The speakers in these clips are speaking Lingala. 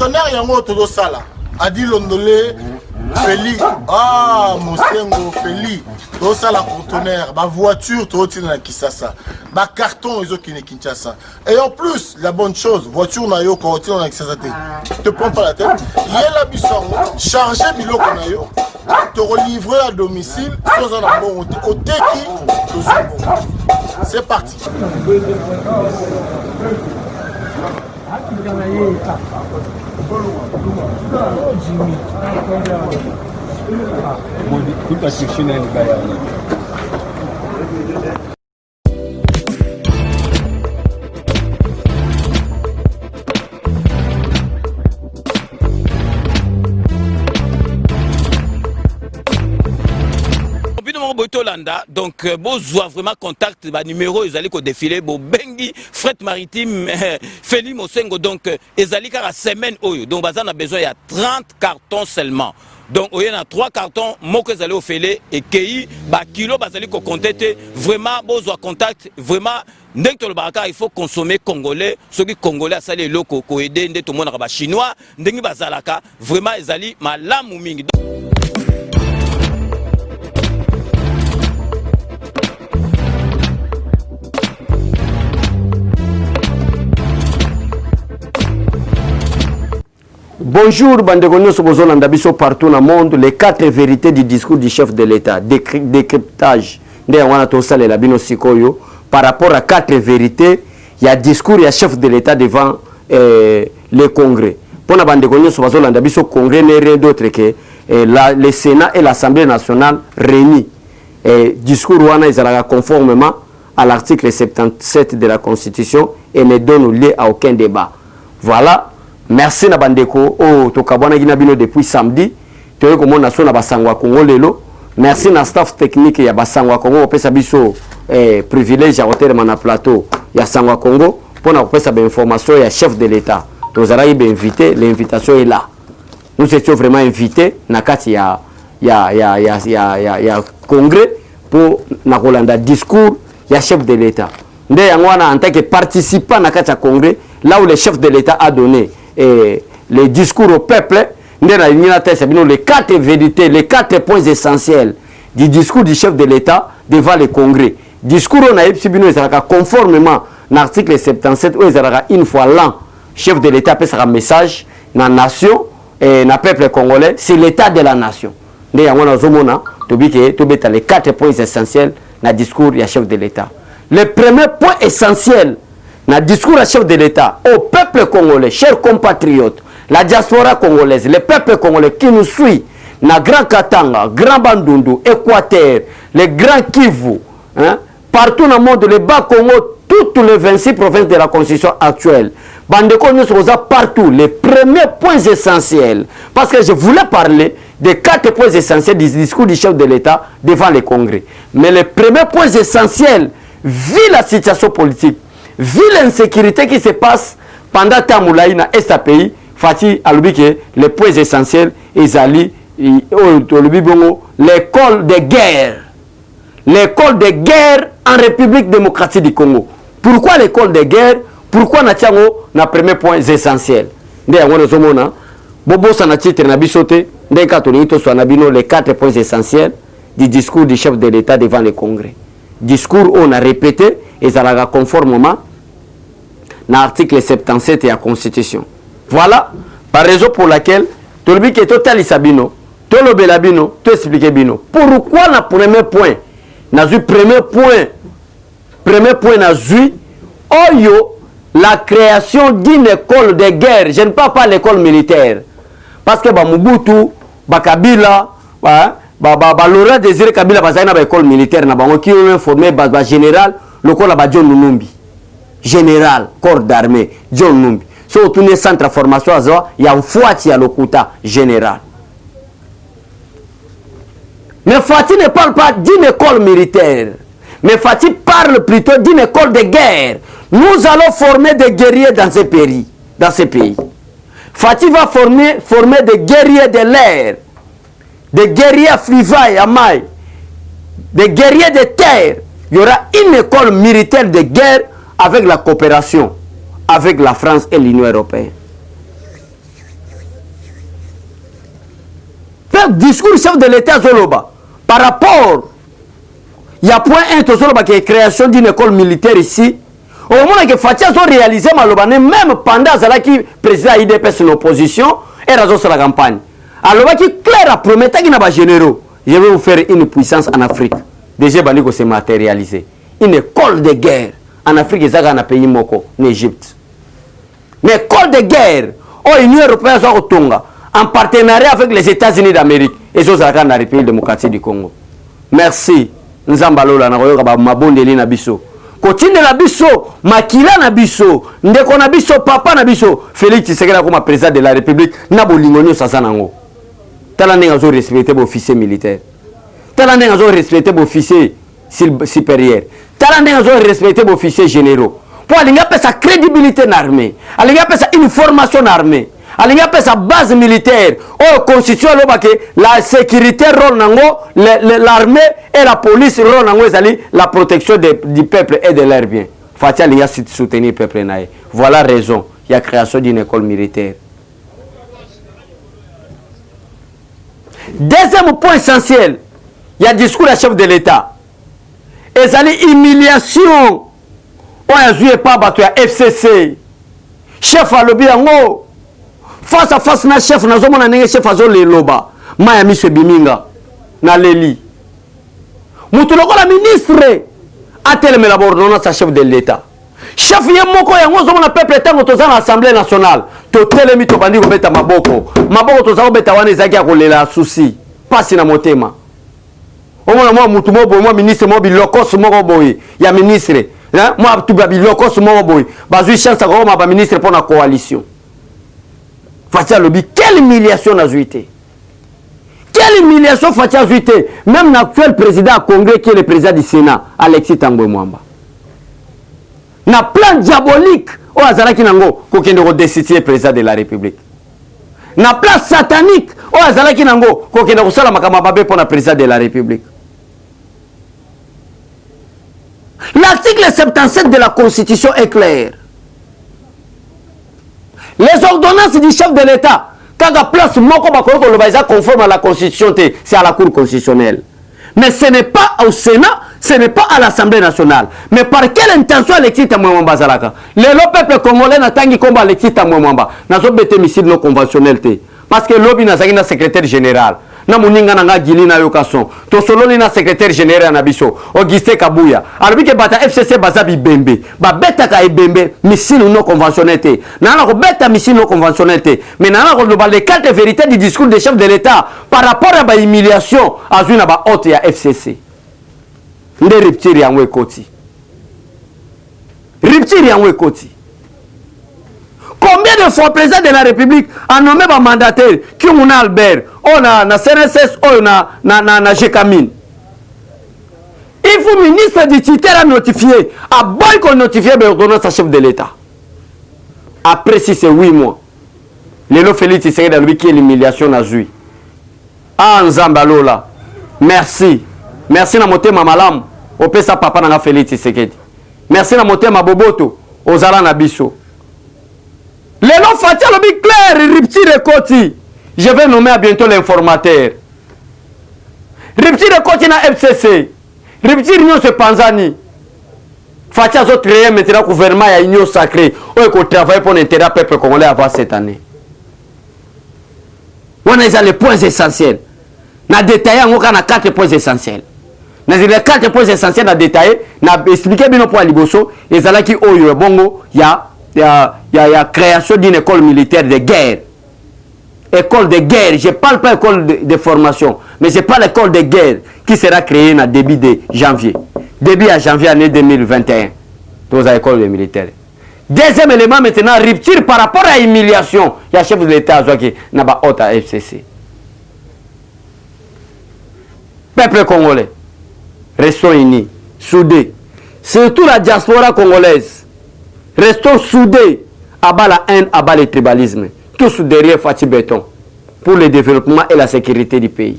conteneur yango todo sala adi londolé Feli Mosengo Feli todo sala conteneur ba voiture todo tina Kisasa ba carton ezo kine Kinshasa et en plus la bonne chose voiture na yo ko tina Kisasa te prends pas la tête yela bisongo charger biloko na yo te relivrer à domicile sans un bon au teki c'est parti. Donc, vous vraiment contact, numéro, ils allaient défiler, bengi, fret maritime, Feli Mosengo, donc, ils allaient à semaine, donc, on a besoin, il y a 30 cartons seulement. Donc, il y a 3 cartons, moi que vous allez au Félé, et qui, kilo, vous allez contacter, vraiment, vous avez contact, vraiment, il faut consommer congolais, ceux qui congolais, ça les locaux, qui aident, tout le monde, chinois, vraiment, ils allaient, malam ou mingi. Bonjour, Bandegonios Bozolanda Biso partout dans le monde. Les 4 vérités du discours du chef de l'État. Décryptage. Par rapport à 4 vérités, il y a discours, il y a chef de l'État devant le Congrès. Pour la Bandegonios Bozolanda Biso, Congrès n'est rien d'autre que le Sénat et l'Assemblée nationale réunis. Discours Wana Izalaga conformément à l'article 77 de la Constitution et ne donne lieu à aucun débat. Voilà. Merci na bandeko tokabwana gina bino depuis samedi toye komona so na basangwa Congo lelo. Merci na staff technique ya basangwa Congo opesa biso privilège à hôtel na plateau ya sangwa Congo pour na opesa ba information ya chef de l'État. Tozara be invité, l'invitation est là. Nous étions vraiment invités na kati ya congrès pour na kolanda discours ya chef de l'État. Nde yangwana en tant que participant na kati ya congrès là où le chef de l'État a donné les discours au peuple, les 4 vérités, les 4 points essentiels du discours du chef de l'État devant le Congrès. Discours on a conformément à l'article 77 où une fois l'an, chef de l'État peut faire un message dans la nation et dans le peuple congolais, c'est l'État de la nation. Les 4 points essentiels dans le discours du chef de l'État. Le premier point essentiel dans le discours du chef de l'État au peuple congolais, chers compatriotes, la diaspora congolaise, le peuple congolais qui nous suit, na Grand Katanga, Grand Bandundu, Équateur, le Grand Kivu, partout dans le monde, le Bas-Congo, toutes les 26 provinces de la Constitution actuelle. Bandeko nous sommes partout, les premiers points essentiels. Parce que je voulais parler des 4 points essentiels du discours du chef de l'État devant le Congrès. Mais les premiers points essentiels, vu la situation politique, vu l'insécurité qui se passe pendant Tamoulaï dans ce pays, Fatih Alubike, les points essentiels, l'école de guerre. L'école de guerre en République démocratique du Congo. Pourquoi l'école de guerre? Pourquoi na tiango na premier point essentiel? Nde yango zomona bobo sana titre na bisote nde katolito so na bino les 4 points essentiels du discours du chef de l'État devant le Congrès. Discours on a répété et ça l'a conformément dans l'article 77 de la Constitution. Voilà, par raison pour laquelle tout le monde est total sabino, tout le belabino, tout expliqué bino. Pourquoi le premier point, premier point n'a vu la création d'une école de guerre. Je ne parle pas l'école militaire. Parce que Mobutu, Kabila, Laurent Désiré Kabila, une école militaire, qui ont formé général, le corps de John Numbi. Général, corps d'armée, John Numbi. Si on tourne centre de formation, il y a un fois qui a le quota général. Mais Fatih ne parle pas d'une école militaire. Mais Fatih parle plutôt d'une école de guerre. Nous allons former des guerriers dans ce pays. Fatih va former des guerriers de l'air, des guerriers à Frivaille, à Maï, des guerriers de terre. Il y aura une école militaire de guerre avec la coopération avec la France et l'Union européenne. mais discours chef de l'État Zoloba par rapport il y a point 1 Zoloba qui est création d'une école militaire ici au moment que Fatia a réalisé Malobane même pendant Zalaki président IDPS l'opposition et raison sur la campagne alors qui clair à promettre qu'il n'a pas généraux je vais vous faire une puissance en Afrique déjà Baniko s'est matérialisé une école de guerre en Afrique ils ont un pays moko en Égypte une école de guerre au Union européenne soit Tonga en partenariat avec les États-Unis d'Amérique et ça dans la République démocratique du Congo. Merci. Nzambalola na koyoka ba mabondeli na biso. Kotinde na biso, makila na biso, ndeko na biso, papa na biso. Félix Tshisekedi comme président de la République na bolingonyo sasa nango. Tala ndenge zo respecter bo officier militaire. Tala ndenge zo respecter bo officier supérieur. Tala ndenge zo respecter bo officier généraux. Pour alinga pesa crédibilité en armée. Alinga pesa une formation en armée. Alinga pesa base militaire. Oh constitution la sécurité rôle nango, l'armée et la police rôle nango ezali la protection du peuple et de leurs biens. Fatia alinga soutenir peuple nae. Voilà raison. Il y a création d'une école militaire. Deuxième point essentiel. Il y a discours du chef de l'État. Ezali humiliation. On a joué pas battu à FCC. Chef à lobby yango. Face à face na chef na zomona nenge chef azo le loba. Maya mise biminga na leli. Mutu lokola ministre a telemela bordonnance sa chef de l'État. Chef ye moko yango zomona peuple tango toza na Assemblée nationale. To telemi to bandi ko beta maboko. Maboko toza ko beta wana ezaki ya kolela souci. Pasi na motema. Omona mo mutu mo boy mo ministre mo bilokos moko boy ya ministre. Moi tu babi lokos mo boy. Bazui chance ko ma ba ministre pour la coalition. Fatia lobby, quelle humiliation a zuité. Quelle humiliation Fatia a zuité. Même l'actuel président du Congrès qui est le président du Sénat, Alexis Tambwe Mwamba. Na plan diabolique, au Azalaki Nango, qui est destitué président de la République. Na plan satanique, au Azalaki Nango, qui est destitué pour le président de la République. L'article 77 de la Constitution est clair. Les ordonnances du chef de l'État, quand la place conforme à la Constitution, c'est à la Cour constitutionnelle. Mais ce n'est pas au Sénat, ce n'est pas à l'Assemblée nationale. Mais par quelle intention Alexis Tambwe Mwamba Zalaka? Le peuple congolais n'a pas combat Alexis Tambwe Mwamba. N'a pas été missile non conventionnel. Parce que l'objet n'a pas secrétaire général. Na muninga nanga gili na yokason to sololi na secrétaire général na biso Auguste Kabuya alors que bata FCC bazabi bembe ba beta ka ebembe missile non conventionnel na ko beta missile non conventionnel mais na ko le les quatre vérités du discours des chefs de l'État par rapport à ba humiliation azuna ba haute ya FCC nde rupture ya ngwekoti combien de fois le président de la République a nommé un mandataire qui est Albert, on a CNSS, on a Jekamine. Il faut ministre du titre à notifier, à boy qu'on notifie l'ordonnance à chef de l'État. Après 6 et 8 mois, Lélo Félix Tshisekedi qui est l'humiliation à Zui. Ah Nzambalola, merci. Merci na motema malamu, opesa papa na Félix Tshisekedi. Merci na motema boboto, ozala na biso. Les noms Fatia lobby clair, rupture et Koti. Je vais nommer à bientôt l'informateur. Rupture et Koti na FCC. Rupture Union se Panzani. Fatia a créé maintenant le gouvernement à Union sacrée. On a travaillé pour l'intérêt du peuple congolais avant cette année. On a les points essentiels. On a détaillé en 4 points essentiels. Dans les 4 points essentiels, on a détaillé, on a expliqué bien pour Liboso. Et ça qui est bongo, il y a création d'une école militaire de guerre. École de guerre, je ne parle pas d'école de formation, mais je parle d'école de guerre qui sera créée en début de janvier. Début à janvier année 2021. Dans l'école militaire. Deuxième élément maintenant, rupture par rapport à l'humiliation. Il y a chef de l'État qui n'a pas haute à FCC. Peuple congolais, restons unis, soudés. Surtout la diaspora congolaise. Restons soudés, abat la haine, abat le tribalisme. Tous derrière Fatih Béton pour le développement et la sécurité du pays.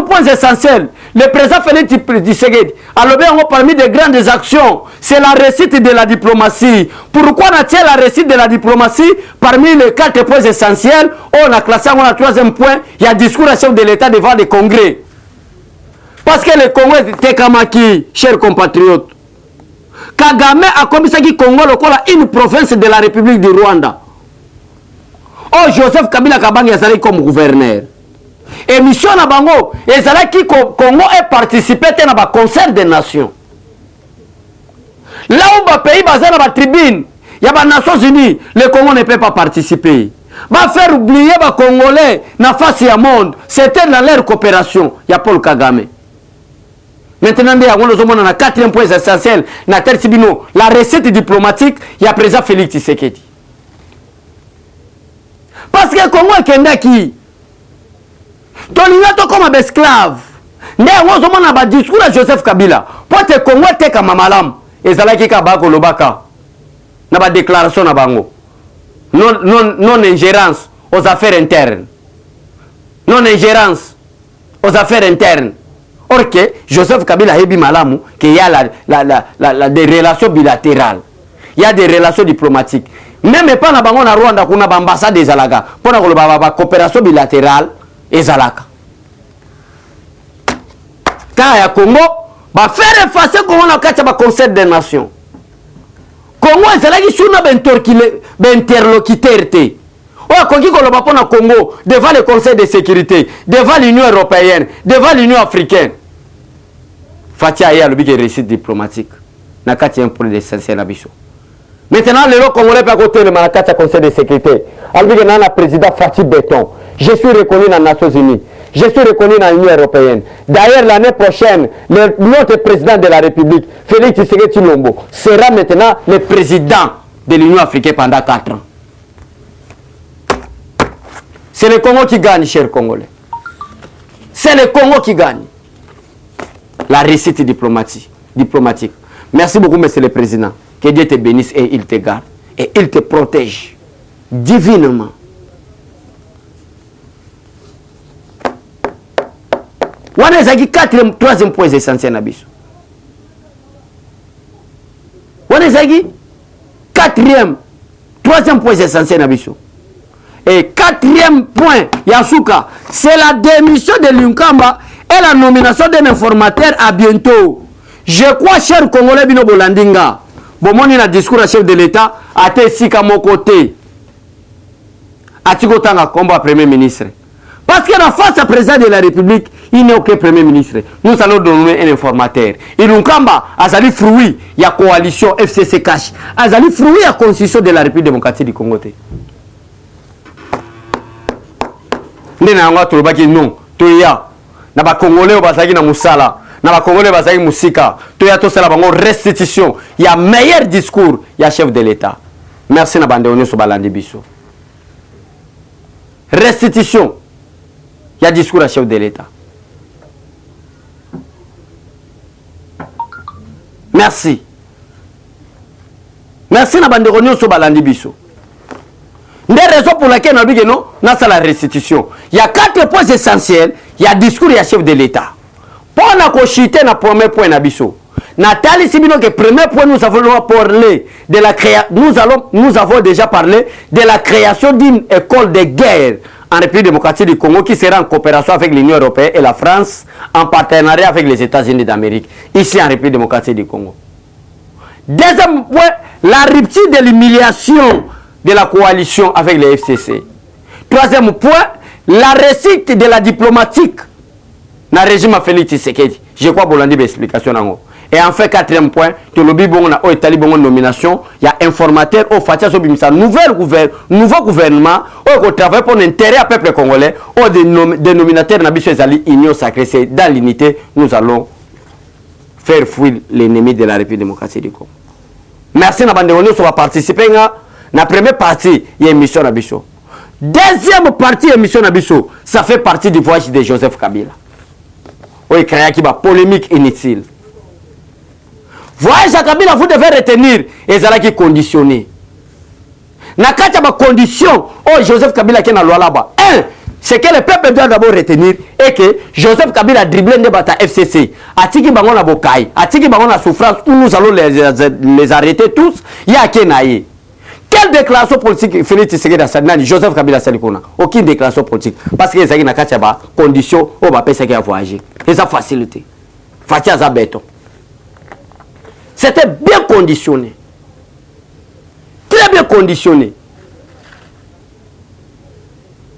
deuxième point essentiel, le président Félix Tshisekedi a lobé parmi des grandes actions, c'est la réussite de la diplomatie. Pourquoi n'a-t-il la réussite de la diplomatie? Parmi les 4 points essentiels, on a classé en troisième point, il y a discours à chef de l'État devant le Congrès. Parce que le Congo était Kamaki, chers compatriotes. Kagame a commis ça qui Congo, une province de la République du Rwanda. Oh, Joseph Kabila Kabange est comme gouverneur. Et mission na bango, qui Congo est participé dans le concert des nations. Là où le pays basé dans la tribune, il y a les Nations Unies, le Congo ne peut pas participer. Va faire oublier les Congolais dans face du monde. C'était dans leur coopération. Il y a Paul Kagame. Maintenant, il y a un quatrième point essentiel. La recette diplomatique, il y a président Félix Tshisekedi. Parce que le Congo est Kendaki. Tolinato comme un esclave. Mais on a un discours à Joseph Kabila. Pour que le Congo est comme un malam. Et ça là qui est Lobaka. On a une déclaration à Bango. Non-ingérence aux affaires internes. Non-ingérence aux affaires internes. Or que Joseph Kabila a dit qu'il y a des relations bilatérales. Il y a des relations diplomatiques. Même pas na bango na Rwanda kuna ambassade des Zalaka. Pour la coopération bilatérale et Zalaka. Quand il y a Congo, va faire effacer Congo dans le Conseil des Nations. Congo est là qui est interlocuteur. Congo devant le Conseil de sécurité, devant l'Union européenne, devant l'Union africaine. Fatia y a le réussite diplomatique. Na katia pour l'essentiel na biso. Maintenant, le Congolais peut côté le Malakata Conseil de sécurité. Alors que le président Fatih Béton, je suis reconnu dans les Nations Unies, je suis reconnu dans l'Union européenne. D'ailleurs, l'année prochaine, notre président de la République, Félix Tshisekedi Tshilombo, sera maintenant le président de l'Union africaine pendant 4 ans. C'est le Congo qui gagne, chers Congolais. C'est le Congo qui gagne. La réussite diplomatique. Merci beaucoup, monsieur le président. Que Dieu te bénisse et il te garde. Et il te protège divinement. On a le troisième point essentiel. On a le troisième point essentiel. Et quatrième point, Yasuka, c'est la démission de Lunkamba et la nomination d'un informateur à bientôt. Je crois, cher Congolais Bino Bolandinga, Bomoni na discours à chef de l'État, a été ici à mon côté. A Tigotanga combat Premier ministre. Parce que la face à président de la République, il n'est aucun Premier ministre. Nous allons donner un informateur. Et Lunkamba a sali fruit, il y a coalition FCC Cash. A sali fruit la constitution de la République démocratique du Congo. Non, toya na ba Congolais bazaki na musala na ba Congolais bazaki musika toya to sala bango restitution il y a meilleur discours il y a chef de l'État. Merci na bande onyo so balandi biso restitution il y a discours à chef de l'État. Merci na bande onyo so balandi biso. Des raisons pour lesquelles on a dit que non, c'est la restitution. Il y a 4 points essentiels. Il y a discours et il y a chef de l'État. Pour nous chiter dans le premier point, Nathalie Sibino, que premier point, nous avons parlé de la nous avons déjà parlé de la création d'une école de guerre en République démocratique du Congo qui sera en coopération avec l'Union européenne et la France en partenariat avec les États-Unis d'Amérique, ici en République démocratique du Congo. Deuxième point, la rupture de l'humiliation de la coalition avec les FCC. Troisième point, la réussite de la diplomatique dans le régime Félix Tshisekedi. Je crois que vous l'avez dit l'explication. Et enfin, quatrième point, que le Bibon a établi une nomination, il y a informateur au Fatia Sobimisa, nouveau gouvernement, au travail pour l'intérêt du peuple congolais, au dénominateur Nabiso Ezali, Union sacrée, c'est dans l'unité, nous allons faire fuir l'ennemi de la République démocratique du Congo. Merci, Nabandéono, on va participer. La première partie, il y a une mission à Bisso. Deuxième partie, il y a une mission à Bisso. Ça fait partie du voyage de Joseph Kabila. Oui, il y a une polémique inutile. Voyage à Kabila, vous devez retenir, et ça qui est conditionné. Nakata ba condition, oh Joseph Kabila qui est dans la loi là-bas. 1. Ce que le peuple doit d'abord retenir est que Joseph Kabila a dribblé Ndebata FCC. Atiki bango na bokai, atiki bango na souffrance où nous allons les arrêter tous. Il y a Kenaye. Quelle déclaration politique Félix Tshisekedi Asadnani, Joseph Kabila Salikona? Aucune déclaration politique. Parce que les gens qui ont conditions, on va payer ce qu'il a voyagé. Et ça facilité. Fatia za béton. C'était bien conditionné. Très bien conditionné.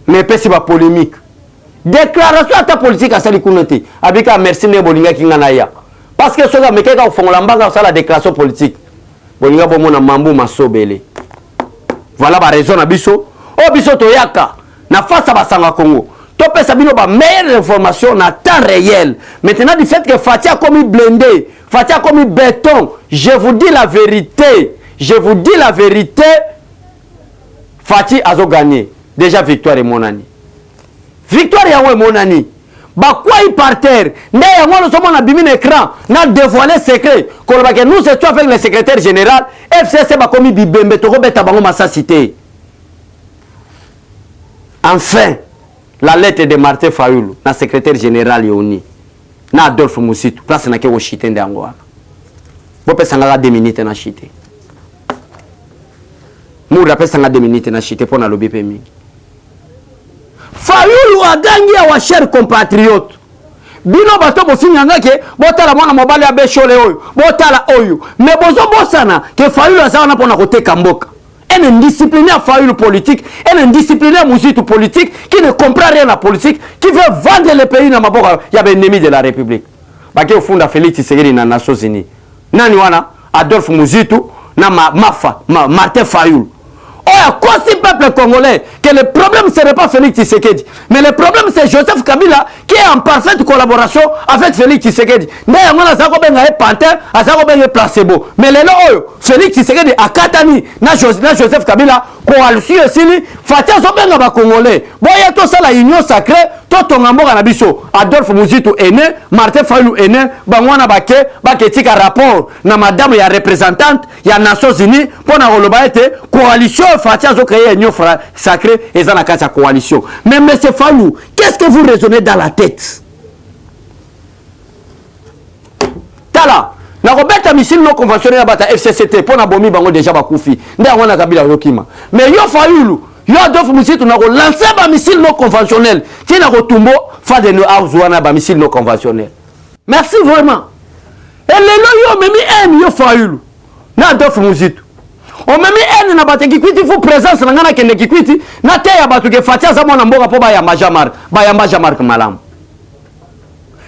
Mais c'est pas polémique. Déclaration à ta politique à Salikounete. Abika merci ne bolinga kinganaya. Parce que ceux qui ont fait la déclaration politique. Bolinga bomona mambu masobele. Voilà la raison à biso. Oh biso toyaka. Na face à Basanga Congo. Topé sabino ba meilleure information na temps réel. Maintenant du fait que Fatia comme blindé, Fatia comme béton, je vous dis la vérité. Je vous dis la vérité. Fati a gagné. Déjà victoire et mon ami. Victoire et mon ami. Bah quoi il par terre. Mais moi nous sommes en abîmé l'écran. N'a dévoilé secret. Que nous étions avec le secrétaire général. FCC ba commis bibembe toko beta bango massa cité. Enfin, la lettre de Martin Fayoulou, na secrétaire général Yoni. Na Adolphe Moussitou. Place na ke wo chité ndangoa. Bo pesa ngala 2 minutes na chité. Moura pesa ngala 2 minutes na chité pour na lobby pemi. Fayoulou a gagné wa chers compatriotes. Bino bato bofinyanga ke botala mwana mobali abeshole oyo botala oyo mais bozo bosana ke Fayoulou azana pona koteka mboka. Un indiscipliné à Fayoulou politique, un indiscipliné à Moussitou politique qui ne comprend rien à la politique, qui veut vendre le pays dans ma boca. Il y a un ennemi de la République. Baké au fond de Félix Tshisekedi dans les Nations Unies. Nani wana Adolphe Moussitou na Martin Fayoulou. Oh, à quoi si peuple congolais que le problème ce n'est pas Félix Tshisekedi, mais le problème c'est Joseph Kabila qui est en parfaite collaboration avec Félix Tshisekedi. D'ailleurs, on a ça comme un pantin, à ça comme un placebo. Mais les lois, Félix Tshisekedi a Katani, na Joseph Kabila, coalition aussi, Fatia Zobenga ba congolais. Boya tout ça la union sacrée, tout ton amour à Nabiso. Adolphe Mouzitou est né, Martin Fayoulou est né, Bangwana Baké, Baketika rapport, na madame ya représentante, ya Nations Unies, pour na rolobaete, coalition. Fatia zo créé une union sacrée et ça n'a qu'à sa coalition. Mais monsieur Fayoulou, qu'est-ce que vous raisonnez dans la tête? Tala, na robeta missile non conventionnel à bata FCCT pour na bomi bango déjà bakoufi. Nda wana kabila yokima. Mais yo Fayoulou, yo Adolphe Moussitou na ko lancer ba missile non conventionnel. Ti na ko tumbo fa de no house wana ba missile non conventionnel. Merci vraiment. Et le yo memi yo Fayoulou. Na Adolphe Moussitou. On m'a mis un na bate kikwiti fu présence na ngana kende kikwiti na te ya batu ke Fatia za mona mboka po ba ya Marc malam.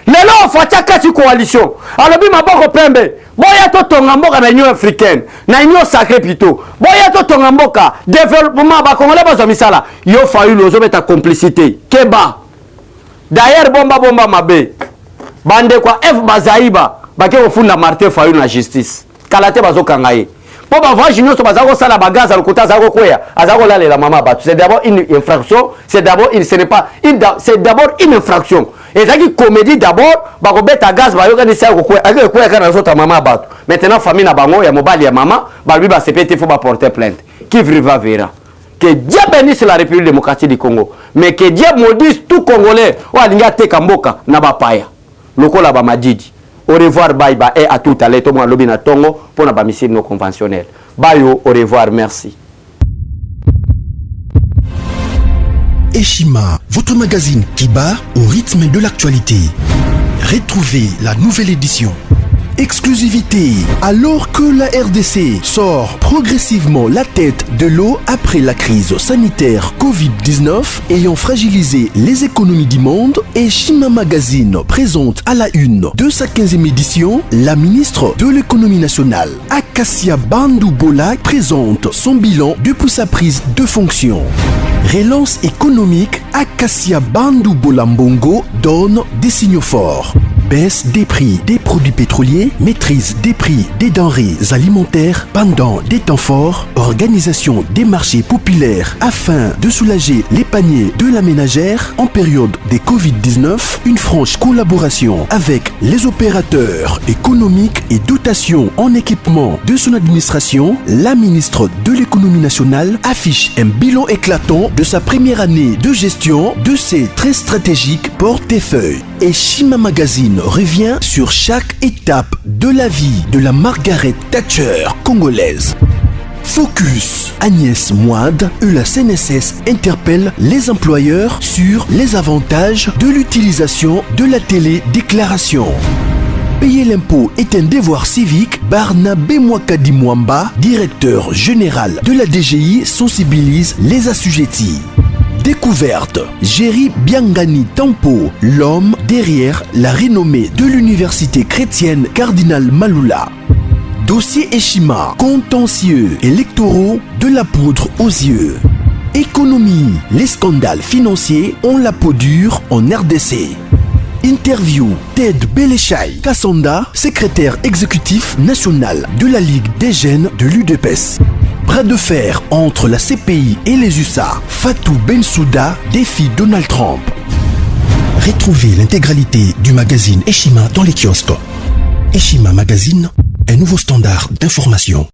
Lelo Fatia kati coalition. Alobi maboko pembe. Boya to tonga mboka na Union africaine, na Union sacrée plutôt. Boya to tonga mboka développement ba Congolais ba misala. Yo Fayoulou zo beta complicité. Keba. D'ailleurs bomba mabe. Bande kwa F bazaiba bake ofunda Martin Fayoulou na justice. Kalate bazo kangaye. Pour avoir une autre sala bagage à l'côté azako kwea azako la la maman batu c'est d'abord une infraction c'est d'abord c'est d'abord une infraction et ça qui comédie d'abord ba ko beta gaz ba yoka ni sa ko kwea avec kwea kana sota maman batu maintenant famille na bango ya mobali ya maman ba lui ba CPT faut ba porter plainte qui vivra verra que Dieu bénisse la République démocratique du Congo mais que Dieu maudisse tout Congolais ou alinga te kamboka na ba paya lokola ba madidi. Au revoir, bye bye, et à tout à l'heure, tout le monde lobby na tongo pour na missile non conventionnel. Bye, au revoir, merci. Eshima, votre magazine qui bat au rythme de l'actualité. Retrouvez la nouvelle édition. Exclusivité, alors que la RDC sort progressivement la tête de l'eau après la crise sanitaire Covid-19 ayant fragilisé les économies du monde, Eshima Magazine présente à la une de sa 15e édition la ministre de l'économie nationale, Acacia Bandou Bola, présente son bilan depuis sa prise de fonction. Relance économique, Acacia Bandou Bola Mbongo donne des signaux forts. baisse des prix des produits pétroliers, maîtrise des prix des denrées alimentaires pendant des temps forts, organisation des marchés populaires afin de soulager les paniers de la ménagère en période de Covid-19, une franche collaboration avec les opérateurs économiques et dotation en équipement de son administration, la ministre de l'économie nationale affiche un bilan éclatant de sa première année de gestion de ses très stratégiques portefeuilles. Et Shima Magazine revient sur chaque étape de la vie de la Margaret Thatcher congolaise. Focus. Agnès Moide et la CNSS interpellent les employeurs sur les avantages de l'utilisation de la télédéclaration. Payer l'impôt est un devoir civique. Barnabé Mwakadi Mwamba, directeur général de la DGI, sensibilise les assujettis. Découverte. Jerry Biangani Tampo, l'homme derrière la renommée de l'université chrétienne Cardinal Malula. Dossier Eshima, contentieux électoraux de la poudre aux yeux. Économie, les scandales financiers ont la peau dure en RDC. Interview, Ted Belechai Kassonda, secrétaire exécutif national de la Ligue des jeunes de l'UDPS. Bras de fer entre la CPI et les USA. Fatou Bensouda défie Donald Trump. Retrouvez l'intégralité du magazine Eshima dans les kiosques. Eshima Magazine, un nouveau standard d'information.